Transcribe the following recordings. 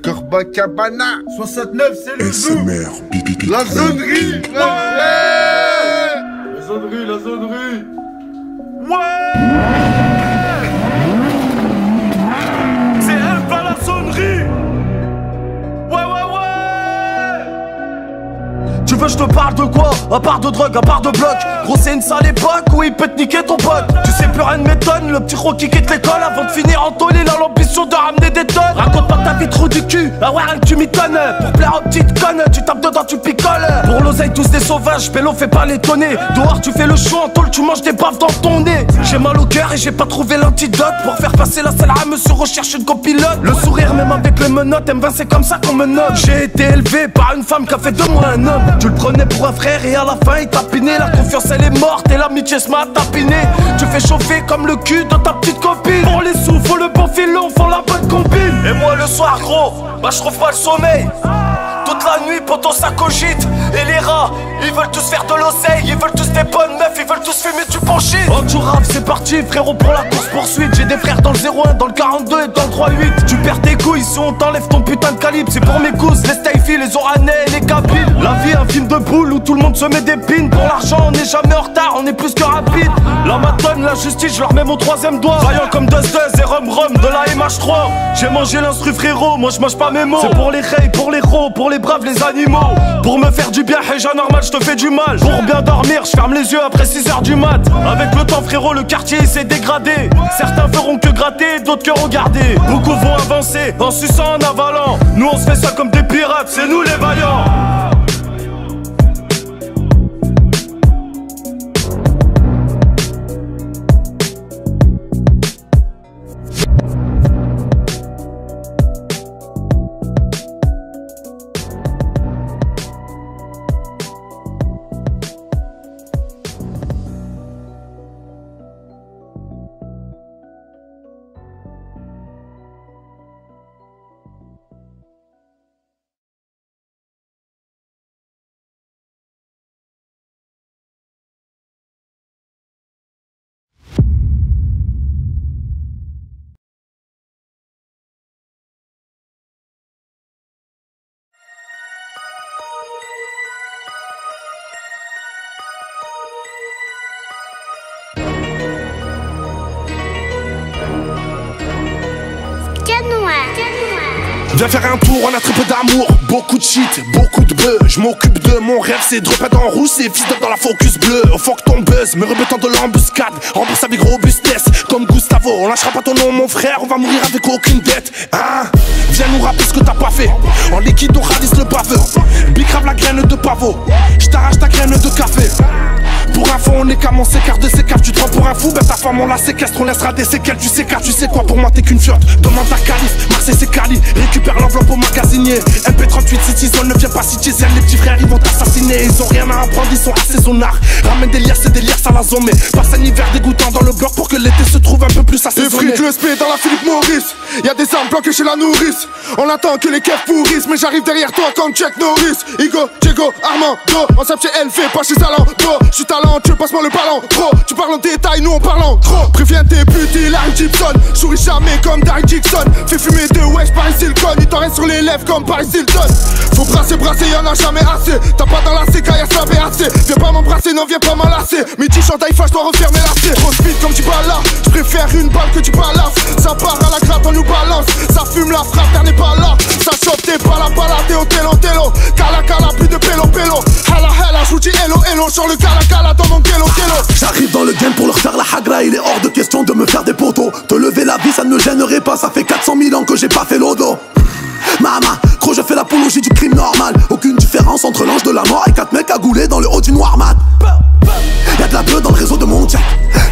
Copacabana 69, c'est le zoo. SMR, pipi, La zonerie. La zonerie, la zonerie. C'est elle, pas la sonnerie. Tu veux je te parle de quoi? À part de drogue, à part de bloc. Gros c'est une sale époque où il peut te niquer ton pote. Tu sais plus rien ne m'étonne, le petit gros qui quitte l'école avant de finir en tôle, il a l'ambition de ramener des tonnes. Raconte pas ta vie trop du cul, ah ouais rien que tu m'étonnes. Pour plaire aux petites connes, tu tapes dedans, tu picoles. Pour l'oseille tous des sauvages, pélo fais pas l'étonner. Dehors tu fais le show en tôle, tu manges des baffes dans ton nez. J'ai mal au cœur et j'ai pas trouvé l'antidote. Pour faire passer la salle à monsieur recherche une copilote. Le sourire même avec les menottes, M20 c'est comme ça qu'on me nomme. J'ai été élevé par une femme qui a fait de moi un homme. Tu le prenais pour un frère et à la fin il tapinait. La confiance elle est morte et l'amitié se m'a tapiné. Tu fais chauffer comme le cul de ta petite copine. Pour les sous faut le bon filon, faut la bonne combine. Et moi le soir gros, bah je trouve pas le sommeil. Toute la nuit poto ça cogite. Et les rats, ils veulent tous faire de l'oseille. Ils veulent tous des bonnes meufs, ils veulent tous fumer du bon shit. Oh tu rave c'est parti frérot pour la course poursuite. J'ai des frères dans le 01, dans le 42 et dans le 38. Tu perds tes couilles si on t'enlève ton putain de calibre. C'est pour mes gousses, les Stayfi, les Oranais et les Kabyles. La vie un film de boule où tout le monde se met des pins. Pour l'argent on n'est jamais en retard, on est plus que rapide. La matonne, la justice, je leur mets mon troisième doigt. Vaillant comme Dust et Rum de la MH3. J'ai mangé l'instru frérot, moi je mange pas mes mots. C'est pour les reils, pour les gros, pour les braves, les animaux. Pour me faire du bien, Heja normal, je te fais du mal. Pour bien dormir, je ferme les yeux après 6h du mat. Avec le temps frérot, le quartier il s'est dégradé. Certains feront que gratter, d'autres que regarder. Beaucoup vont avancer, en suçant, en avalant. Nous on se fait ça comme des pirates, c'est nous les vaillants. Viens faire un tour, on a très peu d'amour, beaucoup de shit, beaucoup de bœufs. Je m'occupe de mon rêve, c'est de repas dans rousse et fils d'up dans la focus bleue. Au fuck ton buzz, me rebutant de l'embuscade, rembourse avec robustesse, comme Gustavo. On lâchera pas ton nom mon frère, on va mourir avec aucune dette. Hein? Viens nous rappeler ce que t'as pas fait. En liquide on radisse le baveux. Bicrave la graine de pavot, j't'arrache ta graine de café. Pour info on est qu'à mon sécart de sécaf. Tu te prends pour un fou, ben ta femme on la séquestre. On laissera des séquelles, tu sais car tu sais quoi. Pour moi t'es qu'une fiotte, demande ta calife. Marseille c'est Cali, récupère l'enveloppe au magasinier. MP38 City Zone, ne viens pas citer Zen. Les petits frères ils vont t'assassiner. Ils ont rien à apprendre, ils sont assaisonnards. Ramène des lières, c'est des lières, ça la zone. Mais passe un hiver dégoûtant dans le bloc pour que l'été se trouve un peu plus assaisonné. Fric le spé dans la Philippe Maurice. Y'a des armes planquées chez la nourrice. On attend que les keufs pourrissent. Mais j'arrive derrière toi comme Chuck Norris. Igo, Diego, Armando. On s'appelle chez LV, pas chez Zalando. J'suis talentueux, passe-moi le ballon. Trop, tu parles en détail, nous on parle en gros. Préviens tes putes, il a une Gibson. Souris jamais comme Derrick Dixon. Fais fumer de wesh Paris Silicon. Il t'en reste sur les lèvres comme Paris Hilton. Faut brasser, y'en a jamais assez. T'as pas dans la CK, y'a ça BAC. Viens pas m'embrasser, non viens pas m'enlacer. Midi chandail je dois refermer la C. Trop speed comme tu balas. J'préfère une balle que tu balas. Ça part à la gratte, on nous balance. Ça fume la frappe, t'en n'est pas là. Ça chope, t'es pas là, t'es au télo. Cala, plus de pélo. Hala, j'vous dis hello. Sur le cala dans mon kélo. J'arrive dans le game pour leur faire la hagra. Il est hors de question de me faire des poteaux. Te lever la vie ça ne me gênerait pas. Ça fait 400 000 ans que j'ai pas fait l'odo. Mama, gros je fais l'apologie du crime normal. Aucune différence entre l'ange de la mort et 4 mecs cagoulés dans le haut du noir mat. Y'a de la beuh dans le réseau de mon jet.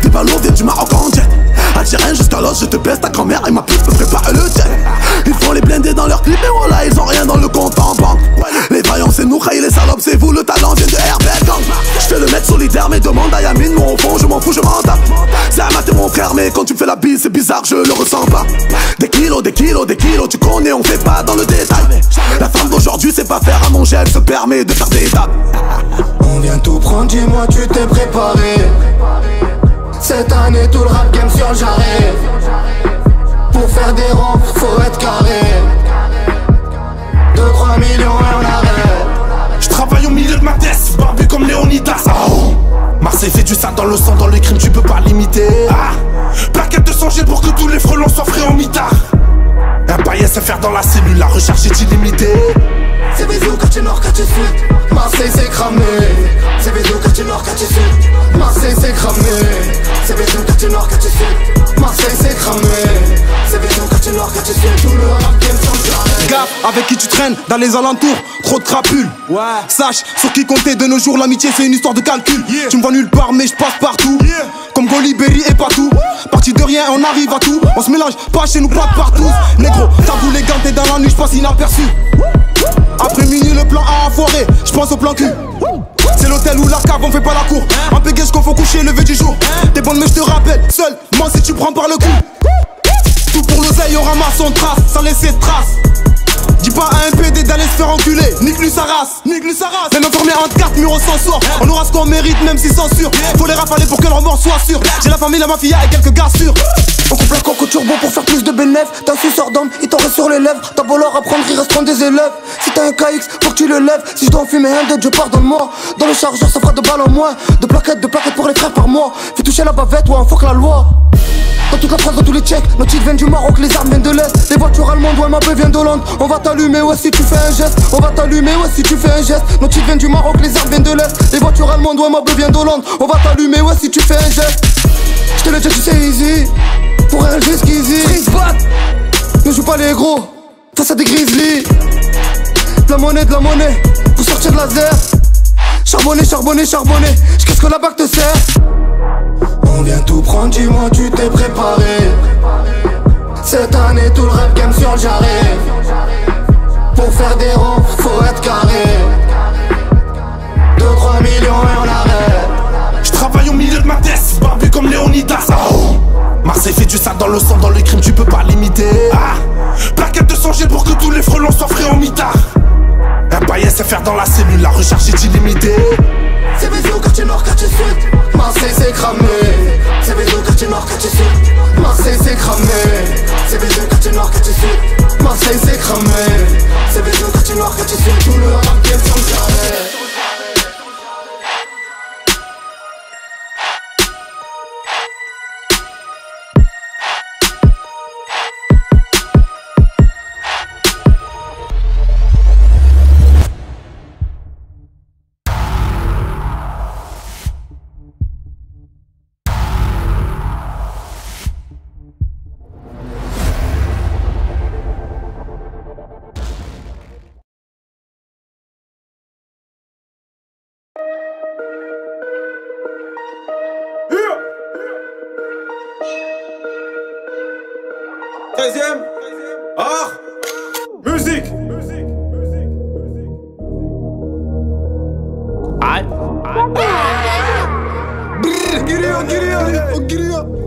Des ballons viennent du Maroc en jet. Algérien jusqu'à l'os, je te baisse ta grand-mère et ma pute me prépare le jet. Ils font les blindés dans leur clip et voilà ils ont rien dans le compte en banque. Les vaillants c'est nous, les salopes c'est vous, le talent vient de Herbert Gang. J'fais le mec solidaire mais demande à Yamine. Moi au fond je m'en fous, je m'en tape. Zama t'es mon frère mais quand tu me fais la bise c'est bizarre, je le ressens pas. Des kilos, tu connais on fait pas dans le détail. La femme d'aujourd'hui c'est pas faire à manger, elle se permet de faire des étapes. On vient tout prendre, dis-moi tu t'es préparé. Cette année tout le rap game sur le jarret. Pour faire des rangs, faut être carré. du sale dans le sang, dans les crimes tu peux pas limiter. Plaquette de sang pour que tous les frelons soient frais en mitard. Un paillet se faire dans la cellule, la recherche est illimitée. C'est bisous, quartier nord, quartier sud. Marseille c'est cramé. C'est bisous, quartier nord, quartier sud. Marseille c'est cramé. C'est bisous, quartier nord, quartier sud. Marseille c'est cramé. C'est bisous, quartier nord, quartier sud. Tout le rap game sans arrêt. Gaffe avec qui tu traînes dans les alentours, trop de crapules. Sache sur qui compter de nos jours, l'amitié c'est une histoire de calcul. Tu me vois nulle part mais je passe partout. Comme Goliberi et Patou. Parti de rien on arrive à tout. On se mélange pas chez nous, pas partout. Négro, t'as les gants, t'es dans la nuit, je passe inaperçu. Après minuit le plan A foiré, je pense au plan cul. C'est l'hôtel ou la cave, on fait pas la cour. Un peu qu'on faut coucher, lever du jour. T'es bonne mais je te rappelle, seulement si tu prends par le cou. Tout pour l'oseille, on ramasse son trace, sans laisser de trace. Dis pas à un PD d'aller se faire enculer, nique lui sa race, nique lui sa race. Même enfermé entre 4 murs, on s'en sort. On aura ce qu'on mérite même si censure. Faut les rafaler pour que leur mort soit sûr. J'ai la famille, la mafia et quelques gars sûrs. On coupe la coque au turbo pour faire plus de bénéfices. T'as un suceur d'homme, il t'en reste sur les lèvres. T'as beau leur apprendre, il reste 30 des élèves. Si t'as un KX, faut que tu le lèves. Si je dois en fumer un dead, je pardonne-moi. Dans le chargeur, ça fera 2 balles en moins. De plaquettes pour les frères par mois. Fais toucher la bavette, ouais, on fuck la loi. Dans toute la France, dans tous les tchèques, nos titres viennent du Maroc, les armes viennent de l'Est. Les voitures allemandes, ouais, ma beuh vient d'Hollande. On va t'allumer, ouais, si tu fais un geste. On va t'allumer, ouais, si tu fais un geste. Nos titres viennent du Maroc, les armes viennent de l'Est. Les voitures allemandes, ouais, ma beuh vient d'Hollande. On va t'allumer, ouais, si tu fais un geste. J'te le dis, tu sais, easy. Pour un geste easy. Ne joue pas les gros, face à des grizzlies. De la monnaie, pour sortir de la zère. Charbonner, j'qu'est-ce que la bague te sert? On vient tout prendre, dis-moi tu t'es préparé. Cette année tout le rap game sur le jarret. Pour faire des ronds, faut être carré. 2-3 millions et on arrête. Je travaille au milieu de ma tête, barbu comme Léonidas. Marseille fait du sale dans le sang, dans les crimes tu peux pas limiter. Plaquette de sang pour que tous les frelons soient frais en mitard. Un paillet se faire dans la cellule, la recherche est illimitée. C'est bisous, quartier nord, quartier sud. Marseille c'est cramé. C'est bisous, quartier nord, quartier sud. Marseille c'est cramé. C'est bisous, quartier nord, quartier sud. Marseille c'est cramé. C'est bisous, quartier nord, quartier sud. Tout le rap game sans arrêt. Art, musique. Guiria.